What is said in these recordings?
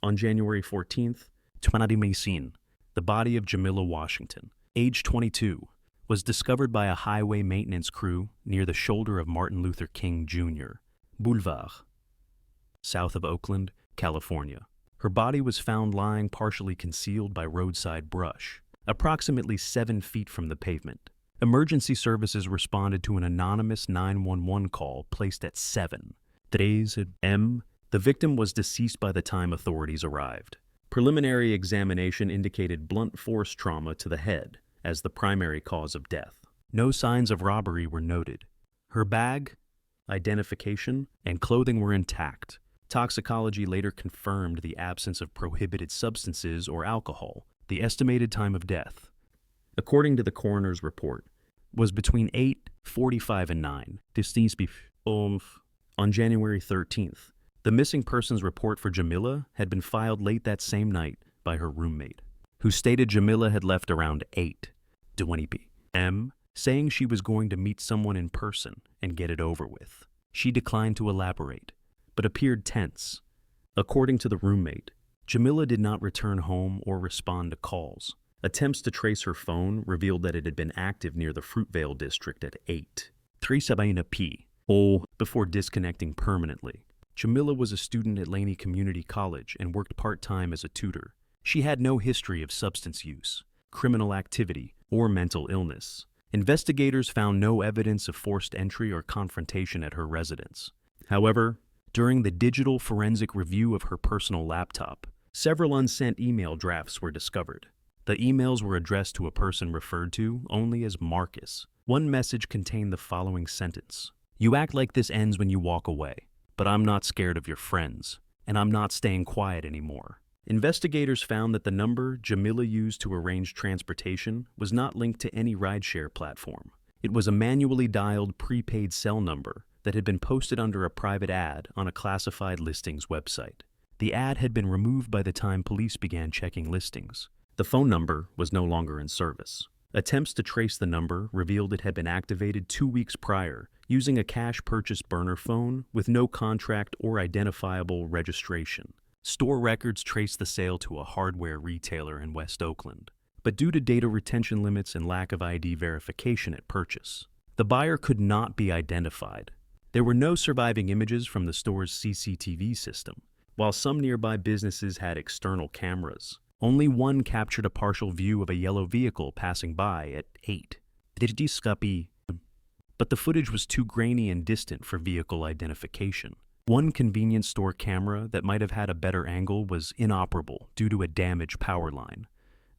On January 14th, 2018, the body of Jamila Washington, age 22, was discovered by a highway maintenance crew near the shoulder of Martin Luther King Jr. Boulevard, south of Oakland, California. Her body was found lying partially concealed by roadside brush, approximately 7 feet from the pavement. Emergency services responded to an anonymous 911 call placed at 7:03 a.m. The victim was deceased by the time authorities arrived. Preliminary examination indicated blunt force trauma to the head as the primary cause of death. No signs of robbery were noted. Her bag, identification, and clothing were intact. Toxicology later confirmed the absence of prohibited substances or alcohol. The estimated time of death, according to the coroner's report, was between 8:45 and 9. On January 13th, the missing persons report for Jamila had been filed late that same night by her roommate, who stated Jamila had left around 8:20 p.m., saying she was going to meet someone in person and get it over with. She declined to elaborate, but appeared tense. According to the roommate, Jamila did not return home or respond to calls. Attempts to trace her phone revealed that it had been active near the Fruitvale district at 8:37 p.m. before disconnecting permanently. Jamila was a student at Laney Community College and worked part-time as a tutor. She had no history of substance use, criminal activity, or mental illness. Investigators found no evidence of forced entry or confrontation at her residence. However, during the digital forensic review of her personal laptop, several unsent email drafts were discovered. The emails were addressed to a person referred to only as Marcus. One message contained the following sentence: "You act like this ends when you walk away, but I'm not scared of your friends, and I'm not staying quiet anymore." Investigators found that the number Jamila used to arrange transportation was not linked to any rideshare platform. It was a manually dialed prepaid cell number that had been posted under a private ad on a classified listings website. The ad had been removed by the time police began checking listings. The phone number was no longer in service. Attempts to trace the number revealed it had been activated 2 weeks prior using a cash purchase burner phone with no contract or identifiable registration. Store records traced the sale to a hardware retailer in West Oakland, but due to data retention limits and lack of ID verification at purchase, the buyer could not be identified. There were no surviving images from the store's CCTV system. While some nearby businesses had external cameras, only one captured a partial view of a yellow vehicle passing by at 8:30 p.m. But the footage was too grainy and distant for vehicle identification. One convenience store camera that might have had a better angle was inoperable due to a damaged power line.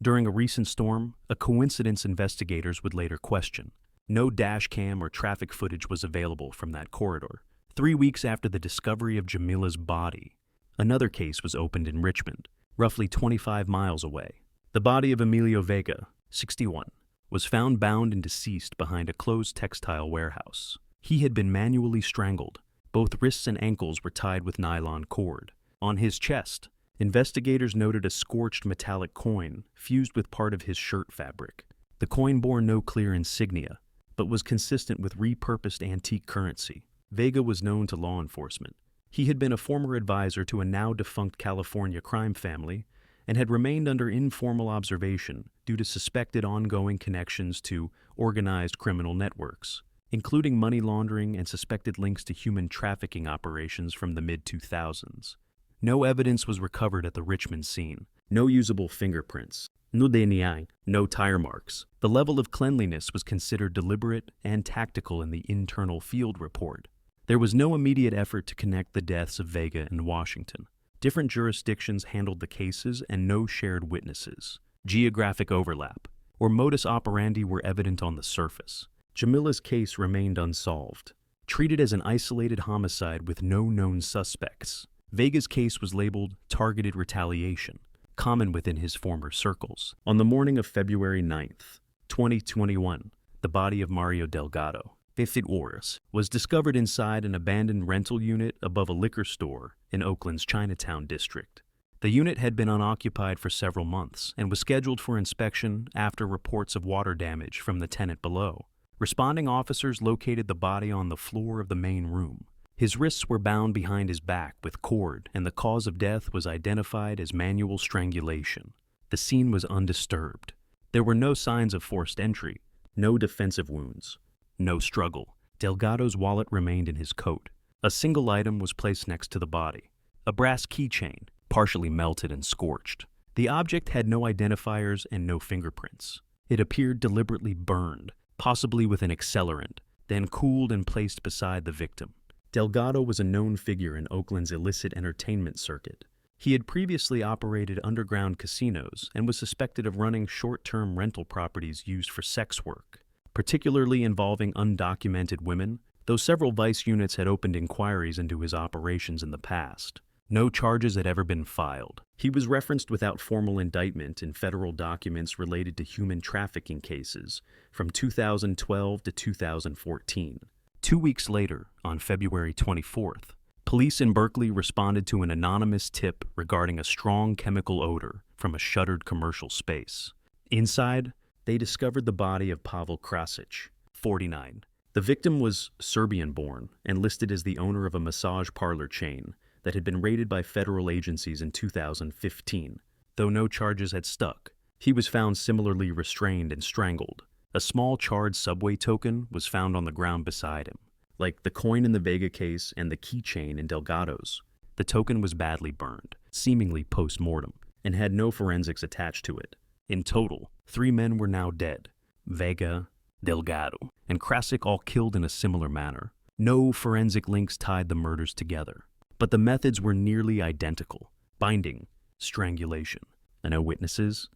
During a recent storm, a coincidence investigators would later question. No dash cam or traffic footage was available from that corridor. 3 weeks after the discovery of Jamila's body, another case was opened in Richmond, roughly 25 miles away. The body of Emilio Vega, 61, was found bound and deceased behind a closed textile warehouse. He had been manually strangled. Both wrists and ankles were tied with nylon cord. On his chest, investigators noted a scorched metallic coin fused with part of his shirt fabric. The coin bore no clear insignia, but was consistent with repurposed antique currency. Vega was known to law enforcement. He had been a former advisor to a now-defunct California crime family and had remained under informal observation due to suspected ongoing connections to organized criminal networks, including money laundering and suspected links to human trafficking operations from the mid-2000s. No evidence was recovered at the Richmond scene. No usable fingerprints. No DNA. No tire marks. The level of cleanliness was considered deliberate and tactical in the internal field report. There was no immediate effort to connect the deaths of Vega and Washington. Different jurisdictions handled the cases and no shared witnesses. Geographic overlap or modus operandi were evident on the surface. Jamila's case remained unsolved, treated as an isolated homicide with no known suspects. Vega's case was labeled targeted retaliation, common within his former circles. On the morning of February 9th, 2021, the body of Mario Delgado, 50 hours, was discovered inside an abandoned rental unit above a liquor store in Oakland's Chinatown district. The unit had been unoccupied for several months and was scheduled for inspection after reports of water damage from the tenant below. Responding officers located the body on the floor of the main room. His wrists were bound behind his back with cord, and the cause of death was identified as manual strangulation. The scene was undisturbed. There were no signs of forced entry, no defensive wounds, no struggle. Delgado's wallet remained in his coat. A single item was placed next to the body, a brass keychain, partially melted and scorched. The object had no identifiers and no fingerprints. It appeared deliberately burned, possibly with an accelerant, then cooled and placed beside the victim. Delgado was a known figure in Oakland's illicit entertainment circuit. He had previously operated underground casinos and was suspected of running short-term rental properties used for sex work, particularly involving undocumented women, though several vice units had opened inquiries into his operations in the past. No charges had ever been filed. He was referenced without formal indictment in federal documents related to human trafficking cases from 2012 to 2014. 2 weeks later, on February 24th, police in Berkeley responded to an anonymous tip regarding a strong chemical odor from a shuttered commercial space. Inside, they discovered the body of Pavel Krasic, 49. The victim was Serbian-born and listed as the owner of a massage parlor chain that had been raided by federal agencies in 2015. Though no charges had stuck, he was found similarly restrained and strangled. A small charred subway token was found on the ground beside him. Like the coin in the Vega case and the keychain in Delgado's, the token was badly burned, seemingly post-mortem, and had no forensics attached to it. In total, 3 men were now dead: Vega, Delgado, and Krasic, all killed in a similar manner. No forensic links tied the murders together, but the methods were nearly identical: binding, strangulation. No witnesses,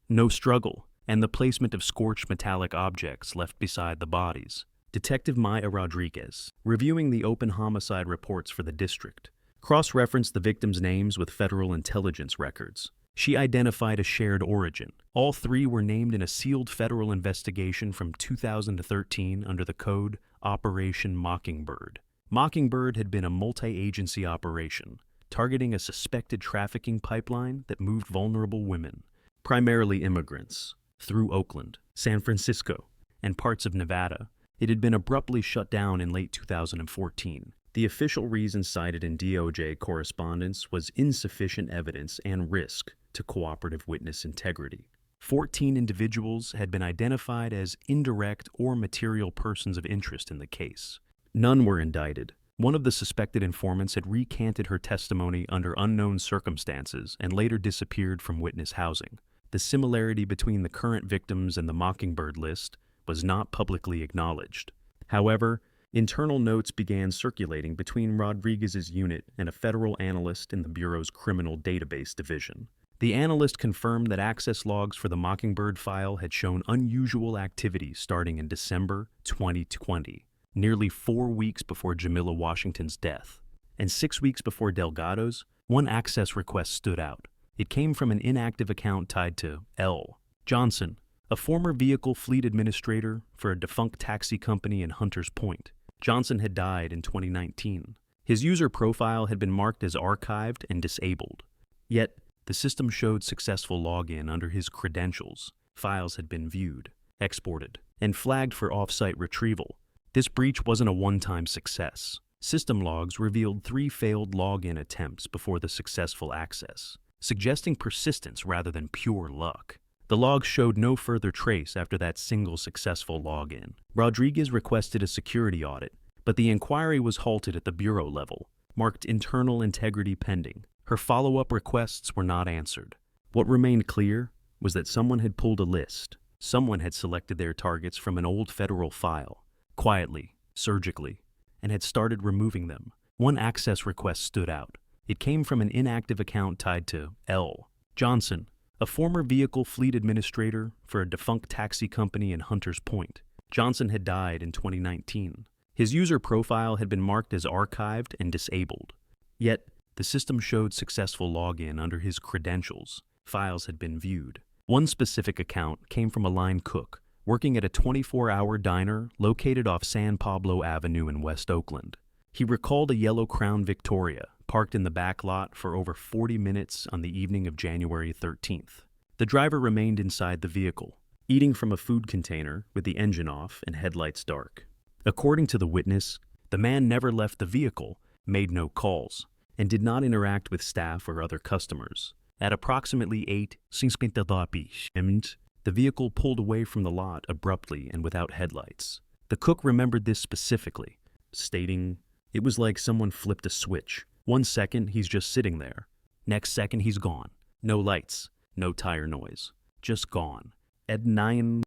no struggle, and the placement of scorched metallic objects left beside the bodies. Detective Maya Rodriguez, reviewing the open homicide reports for the district, cross-referenced the victims' names with federal intelligence records. She identified a shared origin. All 3 were named in a sealed federal investigation from 2013 under the code Operation Mockingbird. Mockingbird had been a multi-agency operation, targeting a suspected trafficking pipeline that moved vulnerable women, primarily immigrants, through Oakland, San Francisco, and parts of Nevada. It had been abruptly shut down in late 2014. The official reason cited in DOJ correspondence was insufficient evidence and risk to cooperative witness integrity. 14 individuals had been identified as indirect or material persons of interest in the case. None were indicted. One of the suspected informants had recanted her testimony under unknown circumstances and later disappeared from witness housing. The similarity between the current victims and the Mockingbird list was not publicly acknowledged. However, internal notes began circulating between Rodriguez's unit and a federal analyst in the Bureau's Criminal Database Division. The analyst confirmed that access logs for the Mockingbird file had shown unusual activity starting in December 2020, nearly 4 weeks before Jamila Washington's death. And 6 weeks before Delgado's, one access request stood out. It came from an inactive account tied to L. Johnson, a former vehicle fleet administrator for a defunct taxi company in Hunters Point. Johnson had died in 2019. His user profile had been marked as archived and disabled. Yet, the system showed successful login under his credentials. Files had been viewed, exported, and flagged for off-site retrieval. This breach wasn't a one-time success. System logs revealed 3 failed login attempts before the successful access, suggesting persistence rather than pure luck. The logs showed no further trace after that single successful login. Rodriguez requested a security audit, but the inquiry was halted at the bureau level, marked internal integrity pending. Her follow-up requests were not answered. What remained clear was that someone had pulled a list. Someone had selected their targets from an old federal file, quietly, surgically, and had started removing them. One access request stood out. It came from an inactive account tied to L. Johnson, a former vehicle fleet administrator for a defunct taxi company in Hunters Point. Johnson had died in 2019. His user profile had been marked as archived and disabled. Yet, the system showed successful login under his credentials. Files had been viewed. One specific account came from a line cook, working at a 24-hour diner located off San Pablo Avenue in West Oakland. He recalled a yellow Crown Victoria parked in the back lot for over 40 minutes on the evening of January 13th. The driver remained inside the vehicle, eating from a food container with the engine off and headlights dark. According to the witness, The man never left the vehicle, made no calls, and did not interact with staff or other customers. At approximately 8:50 p.m., the vehicle pulled away from the lot abruptly and without headlights. The cook remembered this specifically, stating, "It was like someone flipped a switch. 1 second, he's just sitting there. Next second, he's gone. No lights, no tire noise. Just gone." At 9:00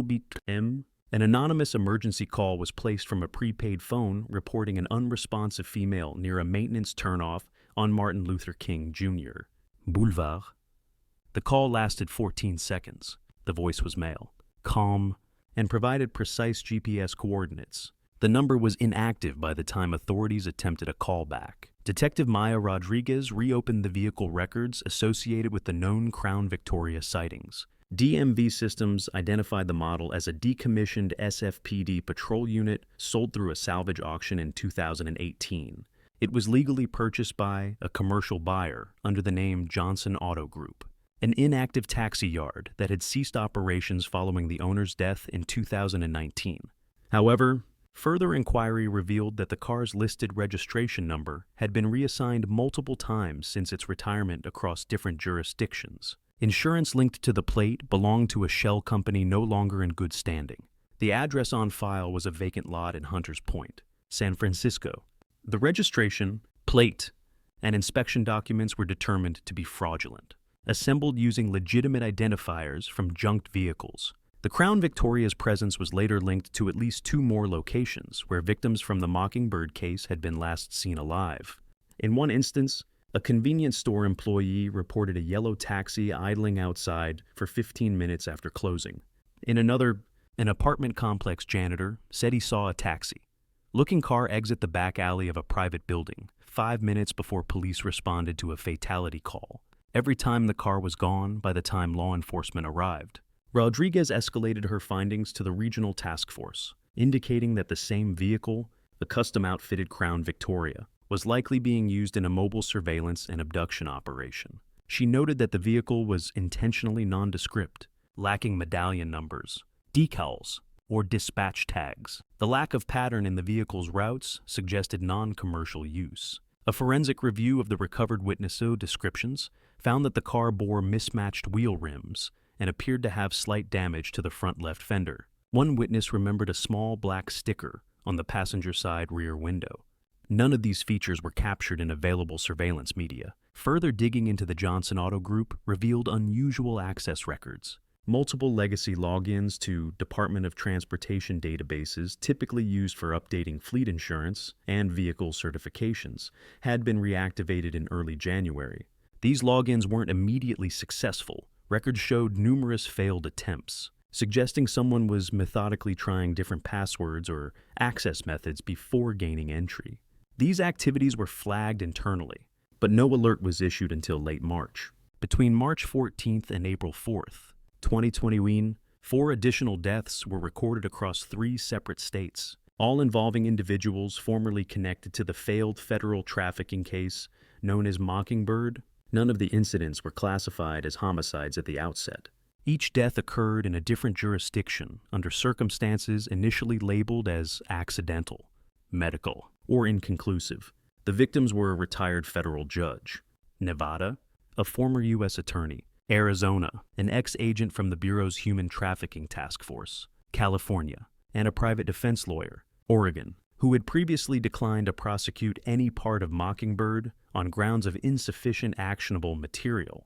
p.m., an anonymous emergency call was placed from a prepaid phone reporting an unresponsive female near a maintenance turnoff on Martin Luther King Jr. Boulevard. The call lasted 14 seconds. The voice was male, calm, and provided precise GPS coordinates. The number was inactive by the time authorities attempted a callback. Detective Maya Rodriguez reopened the vehicle records associated with the known Crown Victoria sightings. DMV Systems identified the model as a decommissioned SFPD patrol unit sold through a salvage auction in 2018. It was legally purchased by a commercial buyer under the name Johnson Auto Group, an inactive taxi yard that had ceased operations following the owner's death in 2019. However, further inquiry revealed that the car's listed registration number had been reassigned multiple times since its retirement across different jurisdictions. Insurance linked to the plate belonged to a shell company no longer in good standing. The address on file was a vacant lot in Hunters Point, San Francisco. The registration, plate, and inspection documents were determined to be fraudulent, assembled using legitimate identifiers from junked vehicles. The Crown Victoria's presence was later linked to at least 2 more locations where victims from the Mockingbird case had been last seen alive. In one instance, a convenience store employee reported a yellow taxi idling outside for 15 minutes after closing. In another, an apartment complex janitor said he saw a taxi-looking car exit the back alley of a private building 5 minutes before police responded to a fatality call. Every time the car was gone by the time law enforcement arrived. Rodriguez escalated her findings to the regional task force, indicating that the same vehicle, the custom-outfitted Crown Victoria, was likely being used in a mobile surveillance and abduction operation. She noted that the vehicle was intentionally nondescript, lacking medallion numbers, decals, or dispatch tags. The lack of pattern in the vehicle's routes suggested non-commercial use. A forensic review of the recovered witness descriptions found that the car bore mismatched wheel rims and appeared to have slight damage to the front left fender. One witness remembered a small black sticker on the passenger side rear window. None of these features were captured in available surveillance media. Further digging into the Johnson Auto Group revealed unusual access records. Multiple legacy logins to Department of Transportation databases typically used for updating fleet insurance and vehicle certifications had been reactivated in early January. These logins weren't immediately successful. Records showed numerous failed attempts, suggesting someone was methodically trying different passwords or access methods before gaining entry. These activities were flagged internally, but no alert was issued until late March. Between March 14th and April 4th, 2021, 4 additional deaths were recorded across 3 separate states, all involving individuals formerly connected to the failed federal trafficking case known as Mockingbird. None of the incidents were classified as homicides at the outset. Each death occurred in a different jurisdiction under circumstances initially labeled as accidental, medical, or inconclusive. The victims were a retired federal judge, Nevada, a former U.S. attorney, Arizona, an ex-agent from the Bureau's Human Trafficking Task Force, California, and a private defense lawyer, Oregon, who had previously declined to prosecute any part of Mockingbird on grounds of insufficient actionable material.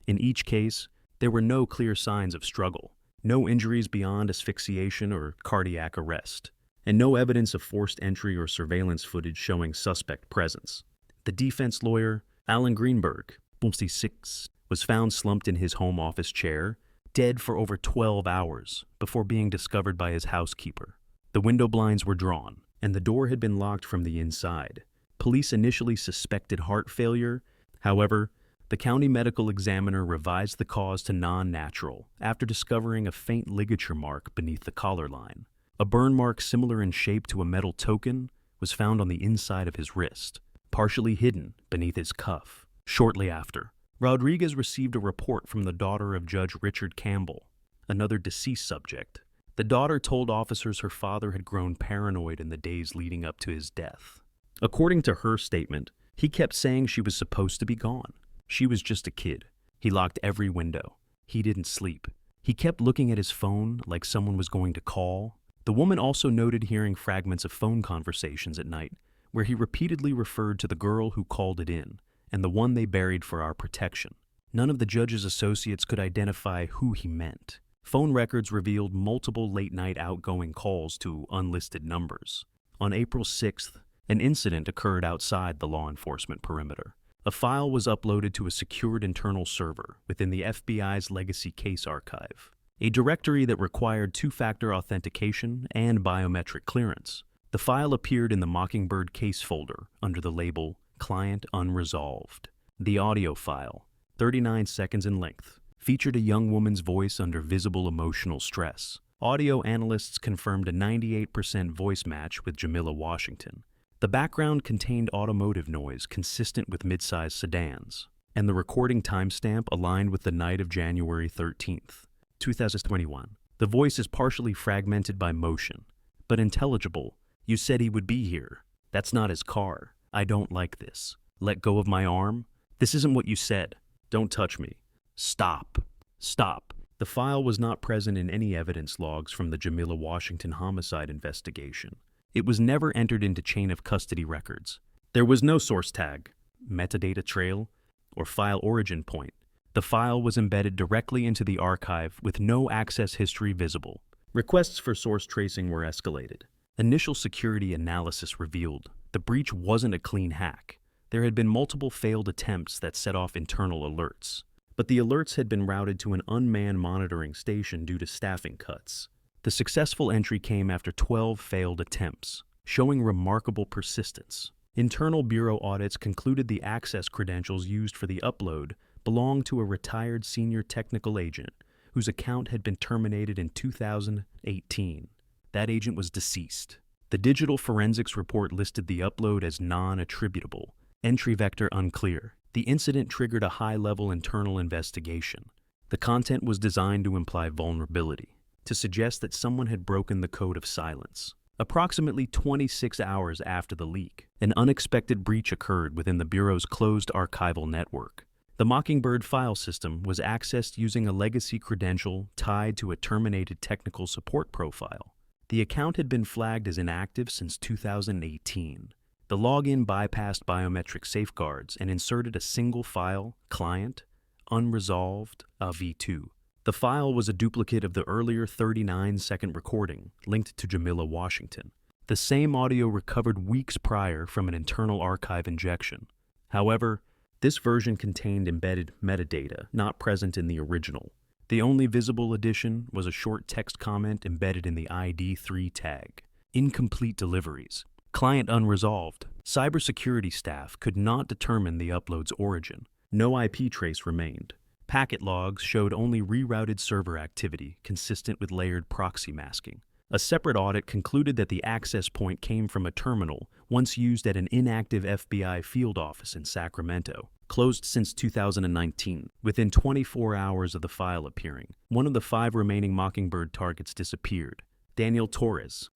In each case, there were no clear signs of struggle, no injuries beyond asphyxiation or cardiac arrest, and no evidence of forced entry or surveillance footage showing suspect presence. The defense lawyer, Alan Greenberg, 56, was found slumped in his home office chair, dead for over 12 hours before being discovered by his housekeeper. The window blinds were drawn, and the door had been locked from the inside. Police initially suspected heart failure. However, the county medical examiner revised the cause to non-natural after discovering a faint ligature mark beneath the collar line. A burn mark similar in shape to a metal token was found on the inside of his wrist, partially hidden beneath his cuff. Shortly after, Rodriguez received a report from the daughter of Judge Richard Campbell, another deceased subject, The daughter told officers her father had grown paranoid in the days leading up to his death. According to her statement, he kept saying she was supposed to be gone. She was just a kid. He locked every window. He didn't sleep. He kept looking at his phone like someone was going to call. The woman also noted hearing fragments of phone conversations at night where he repeatedly referred to the girl who called it in and the one they buried for our protection. None of the judge's associates could identify who he meant. Phone records revealed multiple late-night outgoing calls to unlisted numbers. On April 6th, an incident occurred outside the law enforcement perimeter. A file was uploaded to a secured internal server within the FBI's legacy case archive, a directory that required two-factor authentication and biometric clearance. The file appeared in the Mockingbird case folder under the label Client Unresolved. The audio file, 39 seconds in length, featured a young woman's voice under visible emotional stress. Audio analysts confirmed a 98% voice match with Jamila Washington. The background contained automotive noise consistent with mid-sized sedans, and the recording timestamp aligned with the night of January 13th, 2021. The voice is partially fragmented by motion, but intelligible. You said he would be here. That's not his car. I don't like this. Let go of my arm. This isn't what you said. Don't touch me. Stop. Stop. The file was not present in any evidence logs from the Jamila Washington homicide investigation. It was never entered into chain of custody records. There was no source tag, metadata trail, or file origin point. The file was embedded directly into the archive with no access history visible. Requests for source tracing were escalated. Initial security analysis revealed the breach wasn't a clean hack. There had been multiple failed attempts that set off internal alerts, but the alerts had been routed to an unmanned monitoring station due to staffing cuts. The successful entry came after 12 failed attempts, showing remarkable persistence. Internal bureau audits concluded the access credentials used for the upload belonged to a retired senior technical agent whose account had been terminated in 2018. That agent was deceased. The digital forensics report listed the upload as non-attributable, entry vector unclear. The incident triggered a high-level internal investigation. The content was designed to imply vulnerability, to suggest that someone had broken the code of silence. Approximately 26 hours after the leak, an unexpected breach occurred within the Bureau's closed archival network. The Mockingbird file system was accessed using a legacy credential tied to a terminated technical support profile. The account had been flagged as inactive since 2018. The login bypassed biometric safeguards and inserted a single file, client, unresolved, AV2. The file was a duplicate of the earlier 39-second recording linked to Jamila Washington, the same audio recovered weeks prior from an internal archive injection. However, this version contained embedded metadata not present in the original. The only visible addition was a short text comment embedded in the ID3 tag. Incomplete deliveries. Client unresolved. Cybersecurity staff could not determine the upload's origin. No IP trace remained. Packet logs showed only rerouted server activity consistent with layered proxy masking. A separate audit concluded that the access point came from a terminal once used at an inactive FBI field office in Sacramento, closed since 2019. Within 24 hours of the file appearing, one of the 5 remaining Mockingbird targets disappeared. Daniel Torres,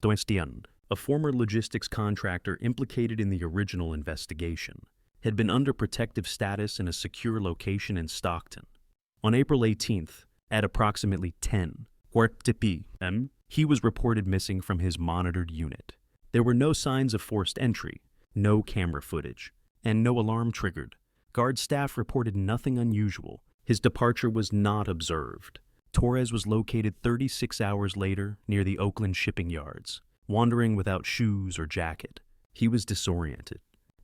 a former logistics contractor implicated in the original investigation, had been under protective status in a secure location in Stockton. On April 18th, at approximately 10 p.m., he was reported missing from his monitored unit. There were no signs of forced entry, no camera footage, and no alarm triggered. Guard staff reported nothing unusual. His departure was not observed. Torres was located 36 hours later near the Oakland shipping yards, wandering without shoes or jacket. He was disoriented,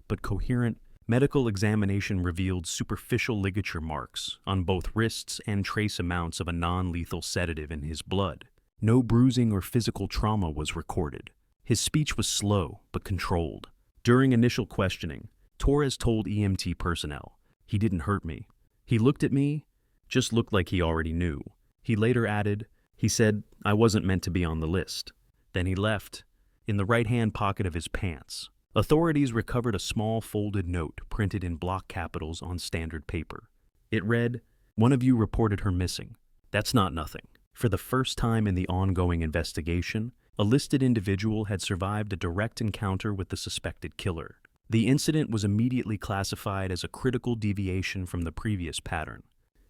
but coherent. Medical examination revealed superficial ligature marks on both wrists and trace amounts of a non-lethal sedative in his blood. No bruising or physical trauma was recorded. His speech was slow but controlled. During initial questioning, Torres told EMT personnel, "He didn't hurt me. He looked at me, just looked like he already knew." He later added, "He said I wasn't meant to be on the list." Then he left, in the right-hand pocket of his pants. Authorities recovered a small folded note printed in block capitals on standard paper. It read, "One of you reported her missing. That's not nothing. For the first time in the ongoing investigation, a listed individual had survived a direct encounter with the suspected killer. The incident was immediately classified as a critical deviation from the previous pattern.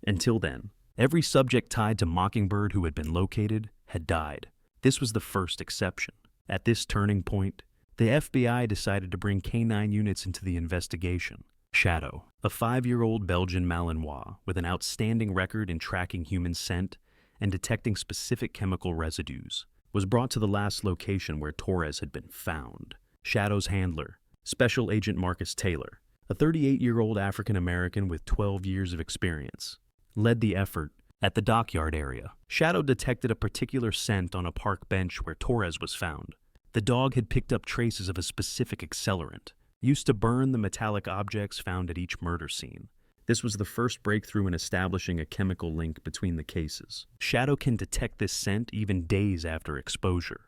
Until then, every subject tied to Mockingbird who had been located had died. This was the first exception. At this turning point, the FBI decided to bring K-9 units into the investigation. Shadow, a 5-year-old Belgian Malinois with an outstanding record in tracking human scent and detecting specific chemical residues, was brought to the last location where Torres had been found. Shadow's handler, Special Agent Marcus Taylor, a 38-year-old African-American with 12 years of experience, led the effort. At the dockyard area, Shadow detected a particular scent on a park bench where Torres was found. The dog had picked up traces of a specific accelerant, used to burn the metallic objects found at each murder scene. This was the first breakthrough in establishing a chemical link between the cases. Shadow can detect this scent even days after exposure,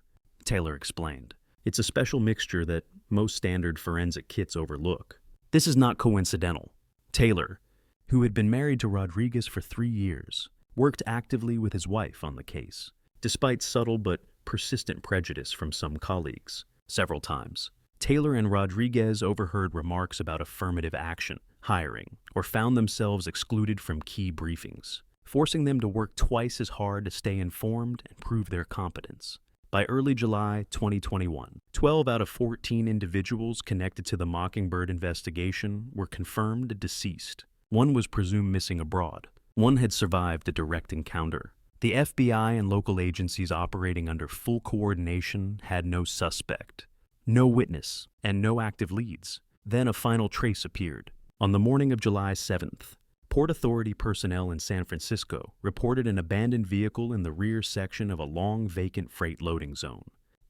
Taylor explained. It's a special mixture that most standard forensic kits overlook. This is not coincidental. Taylor, who had been married to Rodriguez for 3 years, worked actively with his wife on the case, despite subtle but persistent prejudice from some colleagues. Several times, Taylor and Rodriguez overheard remarks about affirmative action, hiring, or found themselves excluded from key briefings, forcing them to work twice as hard to stay informed and prove their competence. By early July 2021, 12 out of 14 individuals connected to the Mockingbird investigation were confirmed deceased. One was presumed missing abroad. One had survived a direct encounter. The FBI and local agencies operating under full coordination had no suspect, no witness, and no active leads. Then a final trace appeared. On the morning of July 7th, Port Authority personnel in San Francisco reported an abandoned vehicle in the rear section of a long vacant freight loading zone.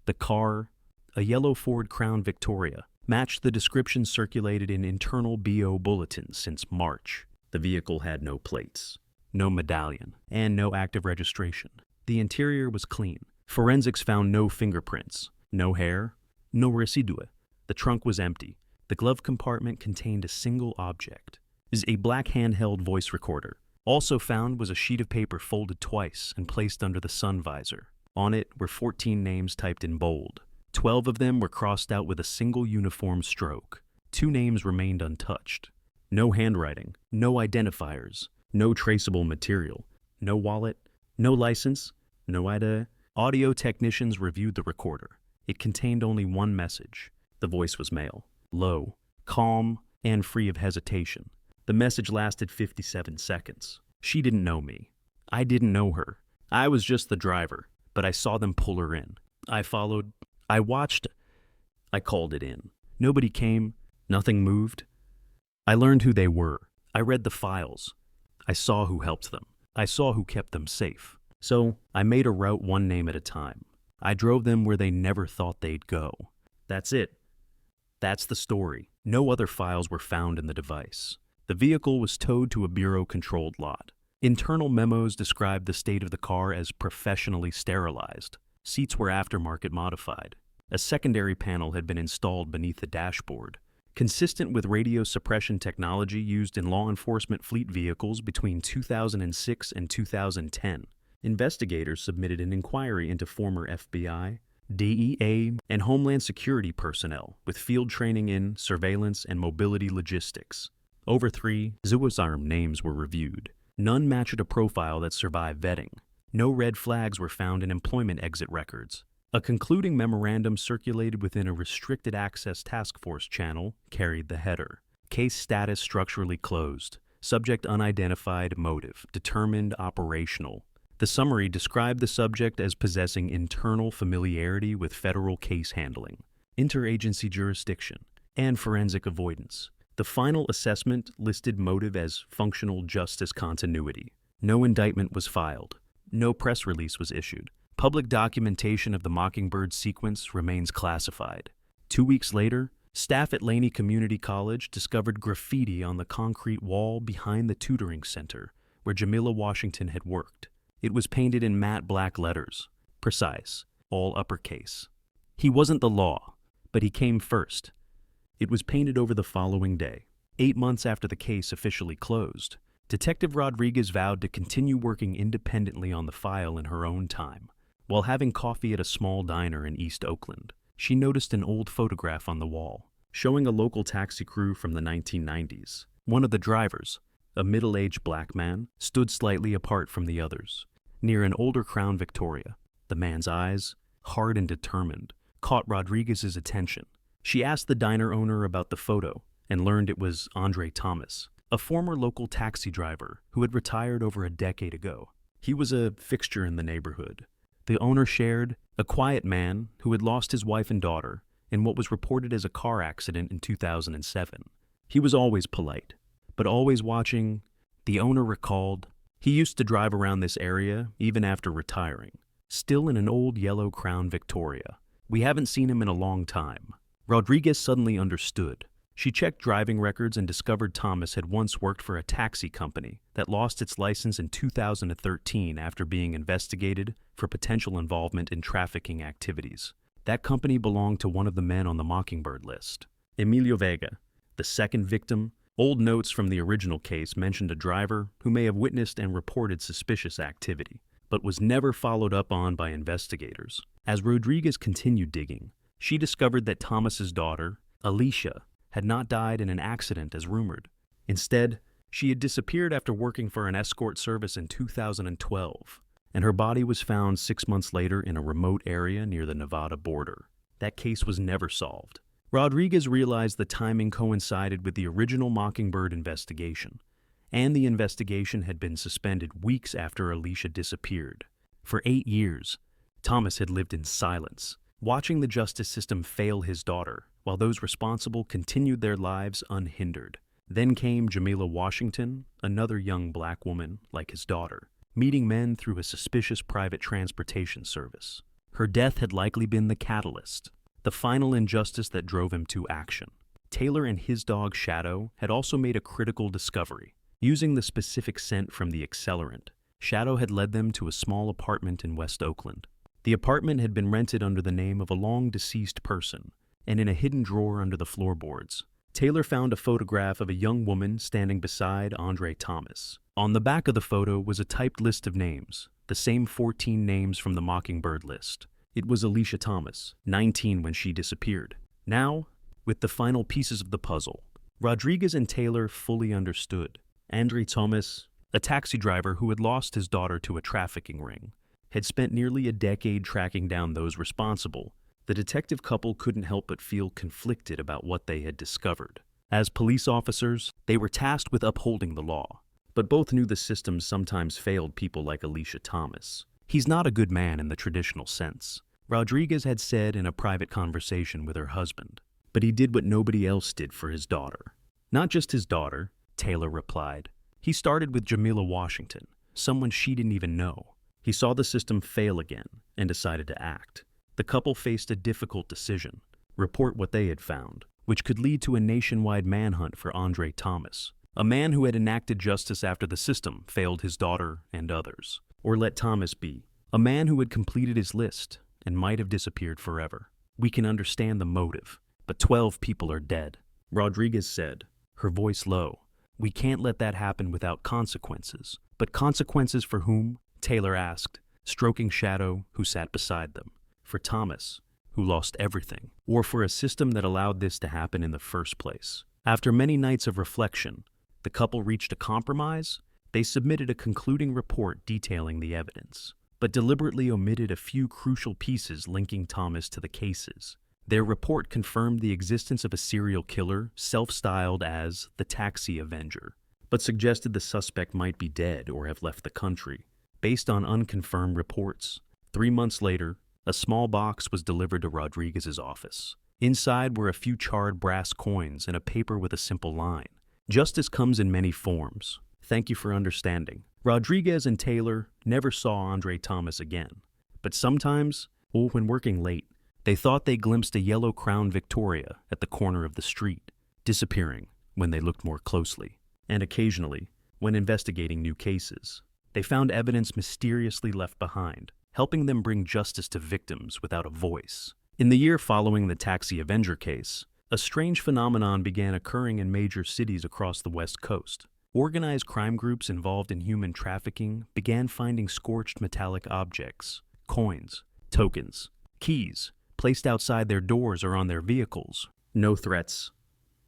The car, a yellow Ford Crown Victoria, matched the description circulated in internal BO bulletins since March. The vehicle had no plates, no medallion, and no active registration. The interior was clean. Forensics found no fingerprints, no hair, no residue. The trunk was empty. The glove compartment contained a single object. It is a black handheld voice recorder. Also found was a sheet of paper folded twice and placed under the sun visor. On it were 14 names typed in bold. 12 of them were crossed out with a single uniform stroke. 2 names remained untouched. No handwriting, no identifiers, no traceable material, no wallet, no license, no ID. Audio technicians reviewed the recorder. It contained only one message. The voice was male, low, calm, and free of hesitation. The message lasted 57 seconds. She didn't know me. I didn't know her. I was just the driver, but I saw them pull her in. I followed. I watched. I called it in. Nobody came. Nothing moved. I learned who they were. I read the files. I saw who helped them. I saw who kept them safe. So I made a route one name at a time. I drove them where they never thought they'd go. That's it. That's the story. No other files were found in the device. The vehicle was towed to a bureau-controlled lot. Internal memos described the state of the car as professionally sterilized. Seats were aftermarket modified. A secondary panel had been installed beneath the dashboard, consistent with radio suppression technology used in law enforcement fleet vehicles between 2006 and 2010. Investigators submitted an inquiry into former FBI, DEA, and Homeland Security personnel with field training in surveillance and mobility logistics. Over 3 Zuasarm names were reviewed. None matched a profile that survived vetting. No red flags were found in employment exit records. A concluding memorandum circulated within a restricted access task force channel carried the header. Case status structurally closed. Subject unidentified, motive determined, operational. The summary described the subject as possessing internal familiarity with federal case handling, interagency jurisdiction, and forensic avoidance. The final assessment listed motive as functional justice continuity. No indictment was filed. No press release was issued. Public documentation of the Mockingbird sequence remains classified. 2 weeks later, staff at Laney Community College discovered graffiti on the concrete wall behind the tutoring center where Jamila Washington had worked. It was painted in matte black letters, precise, all uppercase. He wasn't the law, but he came first. It was painted over the following day. 8 months after the case officially closed, Detective Rodriguez vowed to continue working independently on the file in her own time. While having coffee at a small diner in East Oakland, she noticed an old photograph on the wall, showing a local taxi crew from the 1990s. One of the drivers, a middle-aged black man, stood slightly apart from the others, near an older Crown Victoria. The man's eyes, hard and determined, caught Rodriguez's attention. She asked the diner owner about the photo and learned it was Andre Thomas, a former local taxi driver who had retired over a decade ago. He was a fixture in the neighborhood. The owner shared, a quiet man who had lost his wife and daughter in what was reported as a car accident in 2007. He was always polite, but always watching. The owner recalled, he used to drive around this area even after retiring, still in an old yellow Crown Victoria. We haven't seen him in a long time. Rodriguez suddenly understood. She checked driving records and discovered Thomas had once worked for a taxi company that lost its license in 2013 after being investigated for potential involvement in trafficking activities. That company belonged to one of the men on the Mockingbird list, Emilio Vega. The second victim, old notes from the original case mentioned a driver who may have witnessed and reported suspicious activity, but was never followed up on by investigators. As Rodriguez continued digging, she discovered that Thomas's daughter, Alicia, had not died in an accident as rumored. Instead, she had disappeared after working for an escort service in 2012, and her body was found 6 months later in a remote area near the Nevada border. That case was never solved. Rodriguez realized the timing coincided with the original Mockingbird investigation, and the investigation had been suspended weeks after Alicia disappeared. For 8 years, Thomas had lived in silence, watching the justice system fail his daughter, while those responsible continued their lives unhindered. Then came Jamila Washington, another young black woman like his daughter, meeting men through a suspicious private transportation service. Her death had likely been the catalyst, the final injustice that drove him to action. Taylor and his dog Shadow had also made a critical discovery. Using the specific scent from the accelerant, Shadow had led them to a small apartment in West Oakland. The apartment had been rented under the name of a long-deceased person, and in a hidden drawer under the floorboards, Taylor found a photograph of a young woman standing beside Andre Thomas. On the back of the photo was a typed list of names, the same 14 names from the Mockingbird list. It was Alicia Thomas, 19 when she disappeared. Now, with the final pieces of the puzzle, Rodriguez and Taylor fully understood. Andre Thomas, a taxi driver who had lost his daughter to a trafficking ring, had spent nearly a decade tracking down those responsible. The detective couple couldn't help but feel conflicted about what they had discovered. As police officers, they were tasked with upholding the law, but both knew the system sometimes failed people like Alicia Thomas. He's not a good man in the traditional sense, Rodriguez had said in a private conversation with her husband, but he did what nobody else did for his daughter. Not just his daughter, Taylor replied. He started with Jamila Washington, someone she didn't even know. He saw the system fail again and decided to act. The couple faced a difficult decision: report what they had found, which could lead to a nationwide manhunt for Andre Thomas, a man who had enacted justice after the system failed his daughter and others. Or let Thomas be, a man who had completed his list and might have disappeared forever. We can understand the motive, but 12 people are dead, Rodriguez said, her voice low. We can't let that happen without consequences. But consequences for whom? Taylor asked, stroking Shadow, who sat beside them. For Thomas, who lost everything, or for a system that allowed this to happen in the first place. After many nights of reflection, the couple reached a compromise. They submitted a concluding report detailing the evidence, but deliberately omitted a few crucial pieces linking Thomas to the cases. Their report confirmed the existence of a serial killer self-styled as the Taxi Avenger, but suggested the suspect might be dead or have left the country, based on unconfirmed reports. 3 months later, a small box was delivered to Rodriguez's office. Inside were a few charred brass coins and a paper with a simple line. Justice comes in many forms. Thank you for understanding. Rodriguez and Taylor never saw Andre Thomas again, but sometimes, when working late, they thought they glimpsed a yellow Crown Victoria at the corner of the street, disappearing when they looked more closely. And occasionally, when investigating new cases, they found evidence mysteriously left behind, helping them bring justice to victims without a voice. In the year following the Taxi Avenger case, a strange phenomenon began occurring in major cities across the West Coast. Organized crime groups involved in human trafficking began finding scorched metallic objects, coins, tokens, keys, placed outside their doors or on their vehicles. No threats,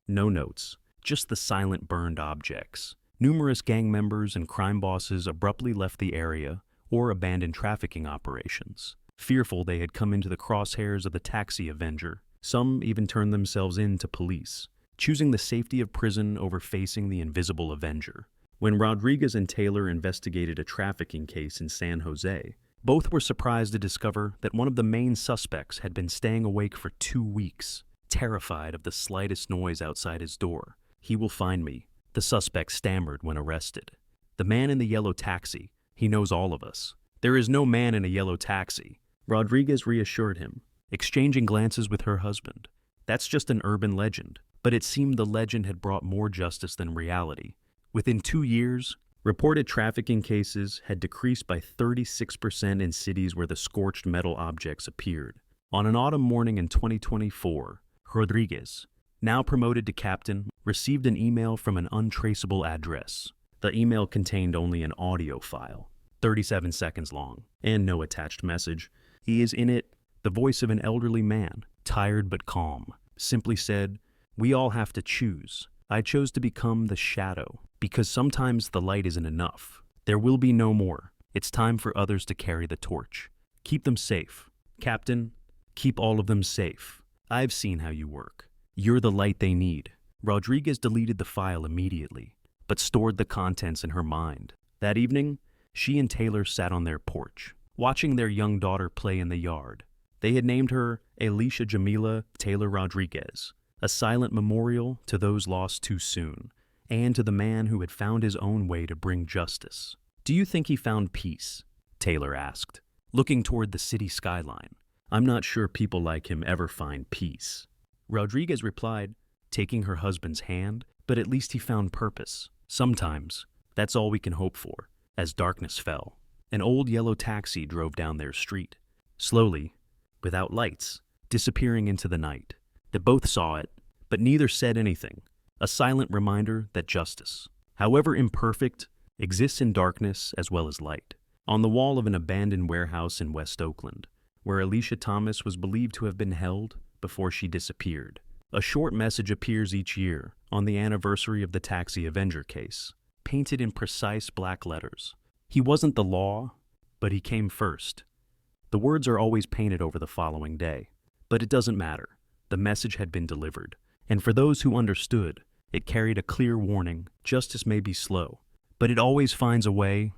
no notes, just the silent burned objects. Numerous gang members and crime bosses abruptly left the area or abandoned trafficking operations. Fearful they had come into the crosshairs of the taxi Avenger, some even turned themselves in to police, choosing the safety of prison over facing the invisible Avenger. When Rodriguez and Taylor investigated a trafficking case in San Jose, both were surprised to discover that one of the main suspects had been staying awake for 2 weeks, terrified of the slightest noise outside his door. "He will find me," the suspect stammered when arrested. "The man in the yellow taxi, he knows all of us." "There is no man in a yellow taxi," Rodriguez reassured him, exchanging glances with her husband. "That's just an urban legend." But it seemed the legend had brought more justice than reality. Within 2 years, reported trafficking cases had decreased by 36% in cities where the scorched metal objects appeared. On an autumn morning in 2024, Rodriguez, now promoted to captain, received an email from an untraceable address. The email contained only an audio file, 37 seconds long, and no attached message. He is in it, the voice of an elderly man, tired but calm, simply said, "We all have to choose. I chose to become the shadow, because sometimes the light isn't enough. There will be no more. It's time for others to carry the torch. Keep them safe. Captain, keep all of them safe. I've seen how you work. You're the light they need." Rodriguez deleted the file immediately, but stored the contents in her mind. That evening, she and Taylor sat on their porch, watching their young daughter play in the yard. They had named her Alicia Jamila Taylor Rodriguez, a silent memorial to those lost too soon, and to the man who had found his own way to bring justice. "Do you think he found peace?" Taylor asked, looking toward the city skyline. "I'm not sure people like him ever find peace." Rodriguez replied, taking her husband's hand, "But at least he found purpose. Sometimes, that's all we can hope for." As darkness fell, an old yellow taxi drove down their street, slowly, without lights, disappearing into the night. They both saw it, but neither said anything, a silent reminder that justice, however imperfect, exists in darkness as well as light. On the wall of an abandoned warehouse in West Oakland, where Alicia Thomas was believed to have been held before she disappeared, a short message appears each year on the anniversary of the Taxi Avenger case, painted in precise black letters. "He wasn't the law, but he came first." The words are always painted over the following day, but it doesn't matter. The message had been delivered, and for those who understood, it carried a clear warning: justice may be slow, but it always finds a way,